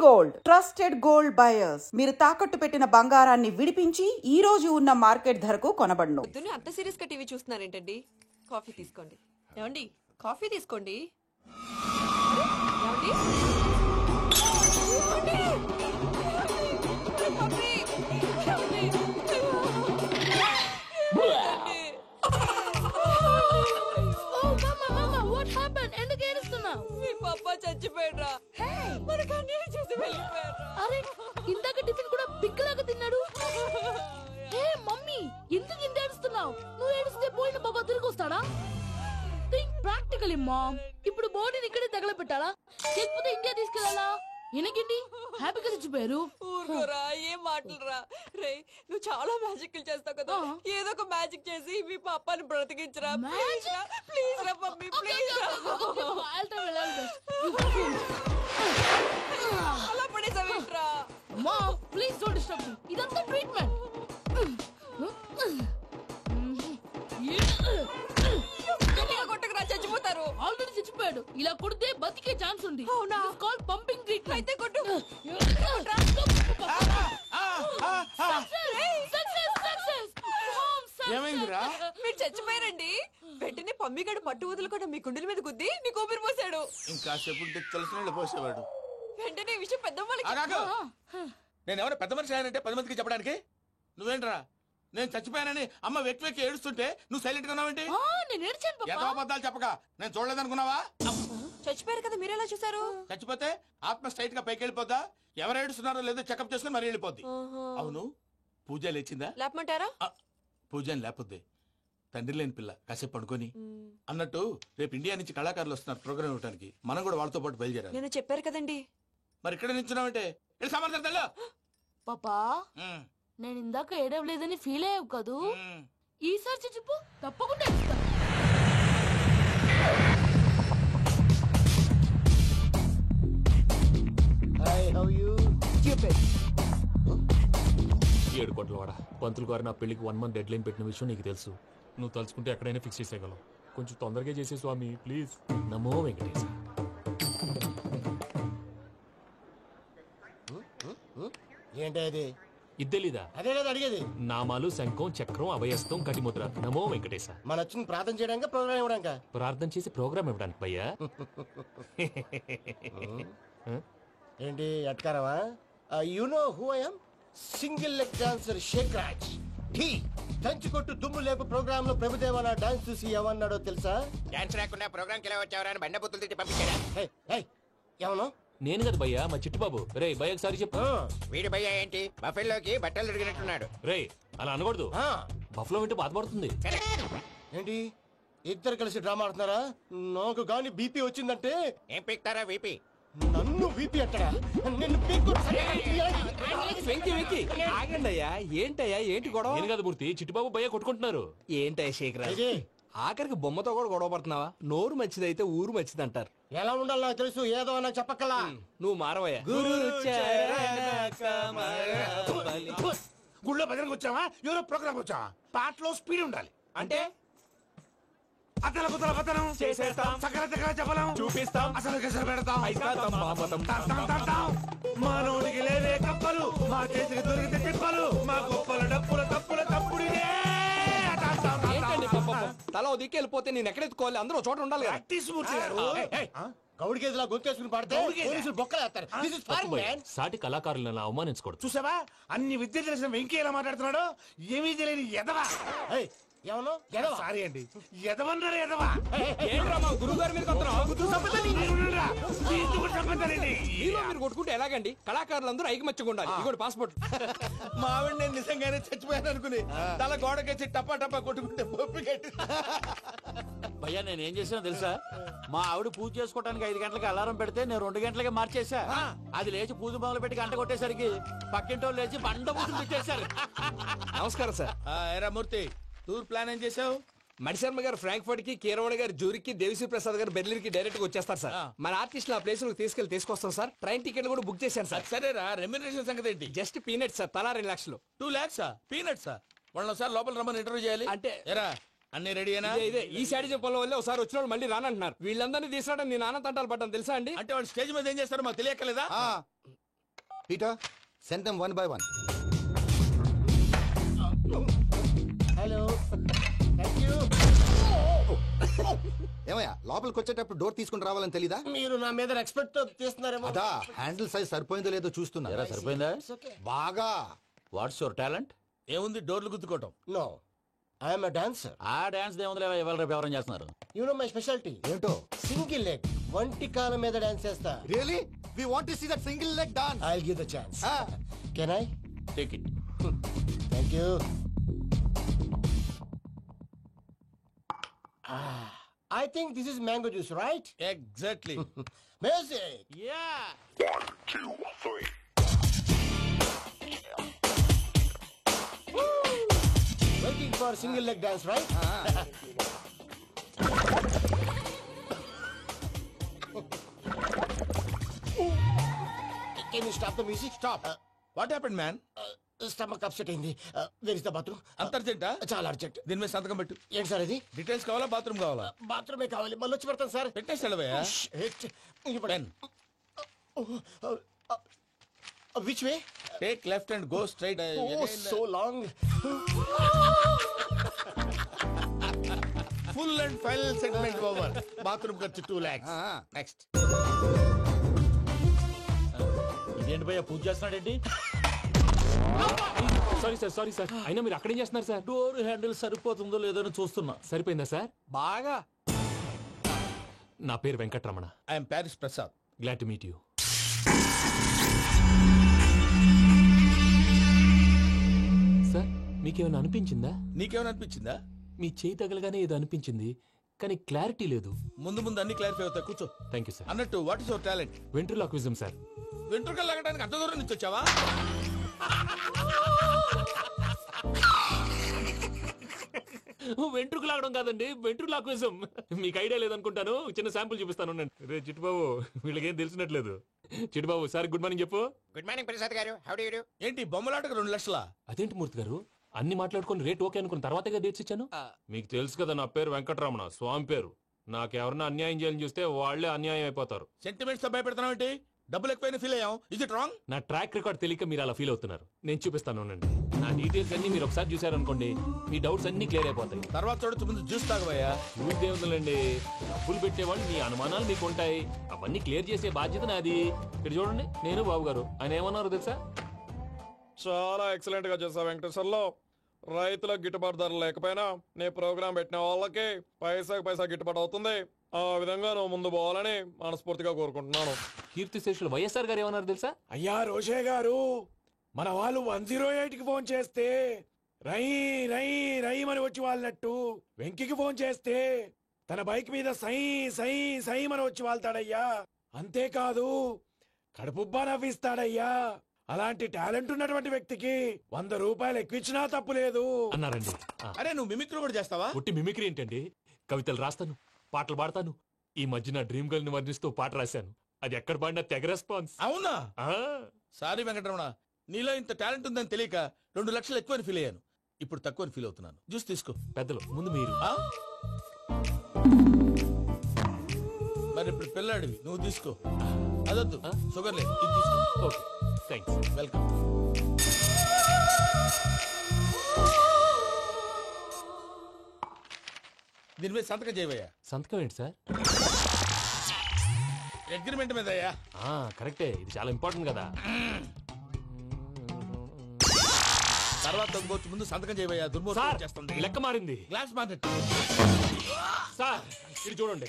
Gold trusted gold buyers. మీరు తాకట్టు పెట్టిన బంగారాన్ని విడిపించి ఈ రోజు ఉన్న మార్కెట్ ధరకు కొనబడును. అంత సీరియస్ గా టీవీ చూస్తున్నారేంటండి? కాఫీ తీసుకోండి. ఏమండి కాఫీ తీసుకోండి. ఏమండి? చచ్చిపోయాడ్రా. మనకు అన్యాయం చేసి వెళ్ళిపోయాడ్రా. అరే ఇందాక టిఫిన్ కూడా పిక్కలాగా తిన్నాడు. హే మమ్మీ, ఎందుకు ఇంత ఏడుస్తున్నావు? నువ్వు ఏడిస్తే పోయిన బాబా తిరిగి వస్తాడా? Think practically mom. ఇప్పుడు బాడీని ఇక్కడే తగలబెట్టాలా లేకపోతే ఇండియా తీసుకెళ్లాలా? ఎనకండి హ్యాపీగా చచ్చిపోయారు. ఊరుకోరా, ఏం మాటలురా. రే, నువ్వు చాలా మ్యాజిక్ చేస్తావు కదా, ఏదో ఒక మ్యాజిక్ చేసి మీ పాపాని బ్రతికించరా. ప్లీజ్ రా మమ్మీ, ప్లీజ్. అలా పడేసావేంట్రా? Mom please don't disturb me. ఇదంతా ట్రీట్మెంట్. కొట్టకరా, చచ్చిపోతారు. ఆల్రెడీ చచ్చిపోయాడు. ఇలా కొడితే బతికే ఛాన్స్ ఉంది. అవునా? Call pumping treatment. అయితే కొట్టు. ఏమైందిరా? మీరు చచ్చిపోయారండి. వెంటనే పమ్మిగాడు మట్టు వదులుకుండా మీ గుండెల మీద గుద్ది నీ ఊపిరి పోసాడు. ఇంకా చెప్పు తెలిసిన పోసేవాడు. వెంటనే ఈ విషయం పెద్ద నేను ఎవరైనా పెద్ద మనిషి ఆయనంటే 10 మందికి చెప్పడానికి. నువ్వేంట్రా నేను చచ్చిపోయానని అమ్మ వెక్కి వెక్కి ఏడుస్తుంటే నువ్వు సైలెంట్ గా ఉన్నావేంటి? నేను ఏడ్చాను ఎంతో పాపా. అబద్ధాలు చెప్పక నేను చూడలేదనుకున్నావా? చచ్చిపోయారు కదా, మీరెలా చూసారు? చచ్చిపోతే ఆత్మ స్ట్రైట్ గా పైకి వెళ్ళిపోద్దా? ఎవరు ఏడుస్తున్నారో లేదో చెకప్ చేసుకుని మరి వెళ్ళిపోద్ది. అవును, పూజ లేచిందా? లేపమంటారా? పూజ అని లేకపోద్ది. తండ్రి లేని పిల్ల కాసేపు పడుకొని. అన్నట్టు రేపు ఇండియా నుంచి కళాకారులు వస్తున్నారు ప్రోగ్రామ్ ఇవ్వడానికి. మనం కూడా వాళ్ళతో పాటు బయలుదేరాలి. నేను చెప్పారు కదండి. మరి ఇక్కడ నిల్చున్నావంటే సమర్థతల్లో పాపా, నేను ఇందాక ఏడవలేదని ఫీల్ అయ్యావు కదూ? ఈసారి చచ్చిపో, తప్పకుండా ఏడుస్తా. ఏడు కోట్ల వాడ పంతులు గారు నా పెళ్లికి 1 month డెడ్ లైన్ పెట్టిన విషయం నీకు తెలుసు. నువ్వు తలుచుకుంటే ఎక్కడైనా ఫిక్స్ చేసేయగలవు. కొంచెం తొందరగా చేసే స్వామి ప్లీజ్. నమో వెంకటేశ. ఏంటి అది? ఇద్దెలీదా? అదే కదా అడిగేది. నామాలు శంఖం చక్రం అభయస్తం కటిముద్ర. నమో వెంకటేశ. మన వచ్చింది ప్రార్థన చేయడానికి ప్రోగ్రామ్ ఇవ్వడానికి. ప్రార్థన చేసి ప్రోగ్రామ్ ఇవ్వడానికి భయ్యా. ఏంటి ఎట్కారవా? You know who I am? Single leg dancer Shaik Raj. టీ దంచుకొట్టు దుమ్ము లేపు ప్రోగ్రామ్ లో ప్రభుదేవ నా డాన్స్ చూసి ఏమన్నాడో తెలుసా? డాన్స్ రాకుండా ప్రోగ్రామ్ కి ఎలా వచ్చావరా అని బండ బుద్ధులు తిట్టి పంపించాడా? ఏమను? నేను కదా భయ్యా, మా చిట్టుబాబు. రే భయ్య ఒకసారి చెప్పు. వీడి భయ్య ఏంటి బఫెల్లోకి బట్టలు తిరిగినట్టున్నాడు. రే అలా అనకూడదు. బఫ్లో వింటే బాధపడుతుంది. ఏంటి ఇద్దరు కలిసి డ్రామా ఆడుతున్నారా? నాకు గాని బీపీ వచ్చిందంటే ఏం పీక్తారా వీపీ? నన్ను వీపీ అట్టడా? నిన్ను వెంకీ వెంకీ ఆగండి అయ్యా. ఏంటయ్యా ఏంటి గొడవ? నేను కదా మూర్తి, చిట్టుబాబు భయ్య కొట్టుకుంటున్నారు. ఏంటయ్యా శేఖరాజ్, ఆఖరికి బొమ్మతో కూడా గొడవ పడుతున్నావా? నోరు మంచిదైతే ఊరు మంచిది అంటారు. ఎలా ఉండాలి నాకు తెలుసు, ఏదో నాకు చెప్పక్కలా. నువ్వు మారవయ్యా. గుళ్ళో భజనకు వచ్చావా? ఎవరో ప్రోగ్రామ్ వచ్చావా? పాటలో స్పీడ్ ఉండాలి. అంటే అతల కుతల పతనం చేసేస్తాం, సకల దగ్గర చెప్పలేం, చూపిస్తాం, అసలు గసలు పెడతాం, అయితాం, బాపతం. మానవుడికి లేవే కప్పలు, మా చేతికి దొరికితే చెప్పలు, మా గొప్పల డప్పుల తప్పుల తప్పుడిదే. ఏంటండి పాపం? తల ఓ దిక్కు వెళ్ళిపోతే నేను ఎక్కడెత్తుకోవాలి? అందరూ ఒక చోట ఉండాలి కదా. ప్రాక్టీస్ మూర్తి గారు. గౌడి గేదెలా గొంతేసుకుని పాడితే పోలీసులు బొక్కలేస్తారు. This is foreign, man. సాటి కళాకారులను అవమానించకూడదు. చూసావా అన్ని విద్య తెలిసిన వెంకీ ఎలా మాట్లాడుతున్నాడు? ఏమీ తెలియని ఎదవా. ఏమను? ఎదవా? సారీ అండి, ఎదవన్నారు ఎదవా. ఏంట్రా మా గురువు గారి మీద మీలో మీరు కొట్టుకుంటే ఎలాగండి? కళాకారులందరూ ఐకమత్యంగా ఉండాలి. ఇగోటి పాస్పోర్ట్. మా ఆవిడ నేను నిజంగానే చచ్చిపోయాను అనుకుని తల గోడకేసి టపా టపా కొట్టుకుంటే పొప్పి కట్టి. భయ్యా నేనేం చేసినా తెలుసా? మా ఆవిడ పూజ చేసుకోవడానికి 5 గంటలకి అలారం పెడితే నేను 2 గంటలకి మార్చేసా. అది లేచి పూజ మొదలు పెట్టి గంట కొట్టేసరికి పక్కింటో లేచి బండ పూజ పెట్టేశారు. నమస్కారం సార్. ఎరా మూర్తి, టూర్ ప్లాన్ ఏం చేసావు? మణిశర్మ గారు ఫ్రాంక్ఫర్ట్ కి, కీరవాణి గారు జూరిక్ కి, దేవిశ్రీ ప్రసాద్ గారు బెర్లిన్ కి డైరెక్ట్ గా వచ్చేస్తారు సార్. మన ఆర్టిస్ట్ ఆ ప్లేస్ తీసుకొస్తాం సార్. ట్రైన్ టికెట్ కూడా బుక్ చేశాను సార్. సరేరా, రెమ్యూనరేషన్ సంగతి ఏంటి? జస్ట్ పీనట్ సార్, తలా 2 లక్షలు. 2 lakhs పీనట్సా? వాళ్ళని ఒకసారి లోపల రమ్మని ఇంటర్వ్యూ చేయాలి. అంటే ఎరా అన్ని రెడీ అయినా? ఇదే ఈ సైడ్ చెప్పడం వల్ల ఒకసారి వచ్చిన వాళ్ళు మళ్ళీ రానంటున్నారు. వీళ్ళందరినీ తీసుకురావడం నేను నాన్న తంటాలు పడ్డాను తెలుసా అండి. అంటే వాళ్ళు స్టేజ్ మీద ఏం చేస్తారో మాకు తెలియక్కలేదా? Peter, send them one by one. Hello thank you. ఏమయ్యా లోపలికి వచ్చేటప్పుడు డోర్ తీసుకుని రావాలని తెలీదా? మీరు నా మీద ఎక్స్పెక్ట్ తో తీస్తున్నారేమో. అదా హ్యాండిల్ సైజ్ సరిపోయిందో లేదో చూస్తున్నా. ఎరా సరిపోయిందా? బాగా. What's your talent? ఏముంది డోర్లు గుద్దుకోవటం. No I'm a dancer. ఆ డాన్స్ దేవుందిలే, ఇవాళ రేపు ఎవరైనా చేస్తున్నారు. యు నో మై స్పెషాలిటీ ఏంటో? సింగిల్ లెగ్, వంటి కాలం మీద డాన్స్ చేస్తా. Really? We want to see that single leg dance. I'll give the chance. Ah. Can I? Take it. Thank you. I think this is mango juice, right? Exactly. Music. Yeah. Waiting for single leg dance, right? Can you stop the music? Stop. What happened man? Stomach upset అయింది. Where is the bathroom? అంత అర్జెంటా? చాలా urgent. దీని మీద సంతకం పెట్టు. ఏంటి sir ఇది? డీటెయిల్స్ కావాలా బాత్రూమ్ కావాలా? బాత్రూమే కావాలి. మళ్ళీ వచ్చి పెడతాను సార్. పెట్టేసి వెళ్ళవయ్యా. Pen. Which way? Take left and go straight. Oh, so long. Full and final segment over. Bathroom ఖర్చు 2 lakhs. నెక్స్ట్. ఇదేంటి భయ్యా పూజ చేస్తున్నాడేంటి? సారీ సార్ అయినా మీరు అక్కడేం చేస్తున్నారు సార్? డోర్ హ్యాండిల్ సరిపోతుందో లేదో అని చూస్తున్నా. సరిపోయిందా సార్? బాగా. నా పేరు Venkatramana. I'm Paris Prasad. Glad to meet you. Sir మీకేమైనా అనిపించిందా? నీకేమైనా అనిపించిందా? మీ చేయి తగలగానే ఏదో అనిపించింది, కానీ క్లారిటీ లేదు. ముందు ముందు అన్ని క్లారిఫై అవుతాయి. కూర్చో. Thank you sir. అన్నట్టు what is your talent? Ventriloquism sir. వెంట్రుకలు లాగడానికి అంత దూరం నుంచి వచ్చావా? వెంట్రుకు లాగడం కాదండి, వెంట్రులాక్విజం. మీకు ఐడియా లేదనుకుంటాను. చిన్న శాంపుల్ చూపిస్తాను. రే చిట్టుబాబు, వీళ్ళకేం తెలిసినట్లేదు. చిట్టుబాబు సార్ గుడ్ మార్నింగ్ చెప్పు. Good morning Prasad garu. How do you do? ఏంటి బొమ్మలాటకు 2 లక్షలా? అదేంటి మూర్తి గారు, అన్ని మాట్లాడుకుని రేట్ ఓకే అనుకున్న తర్వాతగా డేట్స్ ఇచ్చాను. మీకు తెలుసు కదా నా పేరు వెంకటరమణ, స్వామి పేరు. నాకెవరన్నా అన్యాయం చేయాలని చూస్తే వాళ్లే అన్యాయం అయిపోతారు. సెంటిమెంట్స్ తో భయపెడతావు ఏంటి? డబ్బులు ఎక్కువైనా ఫీల్ అయ్యాం. Is it wrong? నా ట్రాక్ రికార్డ్ తెలియక మీరు అలా ఫీల్ అవుతున్నారు. నేను చూపిస్తాను ఉండండి. నా డీటెయిల్స్ అన్ని మీరు ఒకసారి చూసారనుకోండి, మీ డౌట్స్ అన్ని క్లియర్ అయిపోతాయి. తర్వాత చూడొచ్చు, ముందు జ్యూస్ తాగబోయా. చూస్తే ఉందండి, డబ్బులు పెట్టేవాళ్ళు మీ అనుమానాలు మీకు ఉంటాయి. అవన్నీ క్లియర్ చేసే బాధ్యత నాది. ఇక్కడ చూడండి, నేను బాబు గారు. ఆయన ఏమన్నారు తెలుసా? చాలా ఎక్సలెంట్ గా చేసావు వెంకటేశ్వర్లో. రైతులకు గిట్టుబాటు ధర లేకపోయినా నీ ప్రోగ్రాం పెట్టిన వాళ్ళకి పైసాకి పైసా గిట్టుబాటు అవుతుంది. ఆ విధంగా నువ్వు ముందు పోవాలని మనస్ఫూర్తిగా కోరుకుంటున్నాను. కీర్తి శేషులు వైఎస్ఆర్ గారు ఏమన్నారు తెలుసా? అయ్యా రోషే గారు, మన వాళ్ళు 108కి ఫోన్ చేస్తే రై రై రై అని వచ్చి వాళ్ళనట్టు, వెంకికి ఫోన్ చేస్తే తన బైక్ మీద సై సై సై అని వచ్చి వాళ్తాడయ్యా. అంతేకాదు కడుపుబ్బా నవ్విస్తాడయ్యా. అలాంటి టాలెంట్ ఉన్నటువంటి వ్యక్తికి 100 రూపాయలు ఎక్కువిచ్చినా తప్పు లేదు అన్నారండి. అరే నువ్వు మిమిక్రీ కూడా చేస్తావా? పుట్టి మిమిక్రీ ఏంటండి? కవితలు రాస్తాను, పాటలు పాడతాను. ఈ మధ్య నా డ్రీమ్ గర్ల్ ని వర్ణిస్తూ పాట రాశాను. అది ఎక్కడ పాడినా తెగ రెస్పాన్స్. అవునా? సారీ వెంకటరమణ, నీలో ఇంత టాలెంట్ ఉందని తెలియక 2 లక్షలు ఎక్కువని ఫీల్ అయ్యాను. ఇప్పుడు తక్కువని ఫీల్ అవుతున్నాను. జ్యూస్ తీసుకో. పెద్దలు ముందు మీరు. మరి ఇప్పుడు పిల్లాడివి, నువ్వు తీసుకో. అదొద్దు, షుగర్ లేదు, ఇది తీసుకో. Okay thanks. వెల్కమ్. దీని మీద సంతకం చేయవయ్యా. సంతకం ఏంటి సార్? అగ్రిమెంట్ మీద అయ్యా. కరెక్టే, ఇది చాలా ఇంపార్టెంట్ కదా. తర్వాత ఇంకొచ్చి ముందు సంతకం చేయవయ్యా. దుర్మోహం చేస్తుంది. లెక్క మారింది. Glass market. సార్ ఇది చూడండి,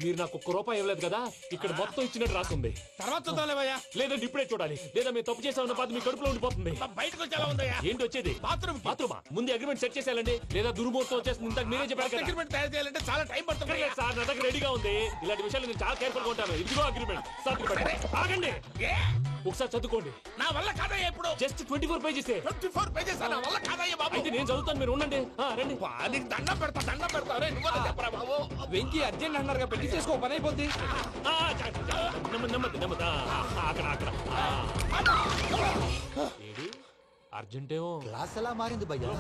మీరు నాకు 1 రూపాయి ఇవ్వలేదు కదా, ఇక్కడ మొత్తం ఇచ్చినట్టు రాస్తుంది. తర్వాత చూద్దాంలేవయ్యా. లేదంటే ఇప్పుడే చూడాలి, లేదా మేము తప్పు చేసామన్న బాధ మీ కడుపులో ఉండిపోతుంది. బయటకు వచ్చేలా ఉందయ్యా. ఏంటి వచ్చేది? బాత్రూమా? ముందు అగ్రిమెంట్ సెట్ చేసేయాలండి, లేదా దుర్మూర్తం వచ్చేస్తుంది. ఇంతకు మీరే చెప్పారు కదా. అగ్రిమెంట్ తయారు చేయాలంటే చాలా టైం పడుతుంది సార్. నా దగ్గర రెడీగా ఉంది. ఇలాంటి విషయాలు నేను చాలా కేర్ఫుల్ గా ఉంటాను. ఇదిగో అగ్రిమెంట్. ఆగండి, ఒకసారి చదువుకోండి. నా వల్ల కాదయ్యా. ఇప్పుడు జస్ట్ 24 పేజెస్. 24 పేజెస్ నా వల్ల కాదయ్యా బాబు. అయితే నేను చదువుతాను, మీరు ఉండండి. రండి. నీకు దండం పెడతా. చెప్పరా బాబు. వెంకీ అర్జెంట్ అన్నారుగా, పెళ్లి చేసుకో, పని అయిపోద్ది. నెమ్మది. అక్కడ ఏడి అర్జెంటేమో. క్లాస్ ఎలా మారింది భయ్యా?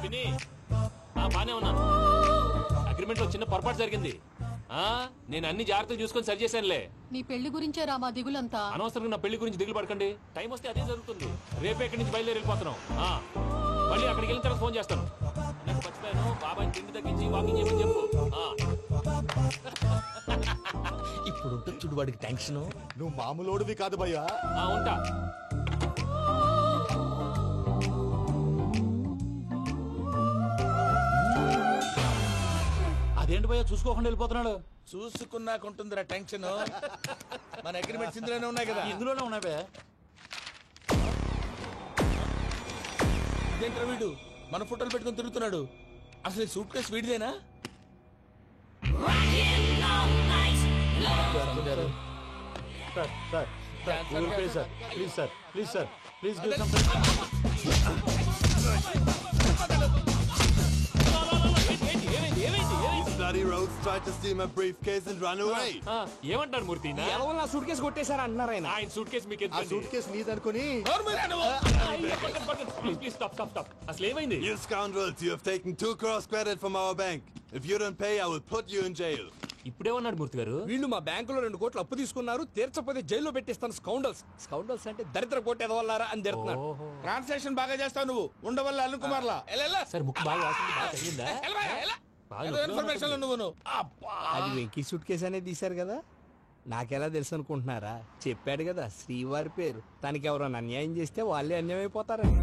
బానే ఉన్నాను. అగ్రిమెంట్ లో చిన్న పొరపాటు జరిగింది. నేను అన్ని జాగ్రత్తలు చూసుకొని సరి చేశానులే. నీ పెళ్లి గురించే రా మా దిగులంతా. అనవసరంగా నా పెళ్లి గురించి దిగులు పడకండి. టైం వస్తే అదే జరుగుతుంది. రేపే ఇక్కడి నుంచి బయలుదేరి వెళ్ళిపోతున్నాం. మళ్ళీ అక్కడికి వెళ్ళిన తర్వాత ఫోన్ చేస్తాను. నాకు మర్చిపోయాను, బాబాయ్ తిండి తగ్గించి వాకింగ్ చేయమని చెప్పు. ఇప్పుడు ఉంటుంది చూడు వాడికి టెన్షన్. నువ్వు మామూలోడివి కాదు భయ్యా. ఉంటా. అదేంటి భయ్యా చూసుకోకుండా వెళ్ళిపోతున్నాడు? చూసుకున్నాకుంటుందిరా టెన్షన్. మన అగ్రిమెంట్స్ ఇందులోనే ఉన్నాయి కదా. ఇందులోనే ఉన్నాయి భయ్యా. ఇదేంట్రా వీడు మన ఫోటోలు పెట్టుకుని తిరుగుతున్నాడు? అసలు సూట్ కేసు వీడిదేనా? ఏమంటారు మూర్తి? ఎవరు నా సూట్ కేసు కొట్టేశారు అంటున్నారు ఆయన. ఆయన సూట్ కేసు మీకు ఆ సూట్ కేసు నీదనుకుని ప్లీజ్ స్టాప్ స్టాప్ స్టాప్. అసలు ఏమైంది? You scoundrels, you have taken 2 crores credit from our bank. If you don't pay, I will put you in jail. ఇప్పుడేమన్నాడు మూర్తి గారు? వీళ్ళు మా బ్యాంకులో 2 కోట్లు అప్పు తీసుకున్నారు, తీర్చకపోతే జైల్లో పెట్టిస్తాను. స్కౌండల్స్. స్కౌండల్స్ అంటే దరిద్ర కోట ఎదవల్లారా అని తిడుతున్నాడు. ట్రాన్సాక్షన్ బాగా చేస్తావు నువ్వు. ఉండవల్ల అల్లు కుమార్లా. సార్ ముక్కు బాగా వాసింది, బాగా తగిలిందా? ఇన్ఫర్మేషన్ నువ్వు. అది వెంకీ సూట్ కేసు అనేది తీశారు కదా, నాకెలా తెలుసు అనుకుంటున్నారా? చెప్పాడు కదా శ్రీవారి పేరు. తనకి ఎవరైనా అన్యాయం చేస్తే వాళ్ళే అన్యాయం అయిపోతారని.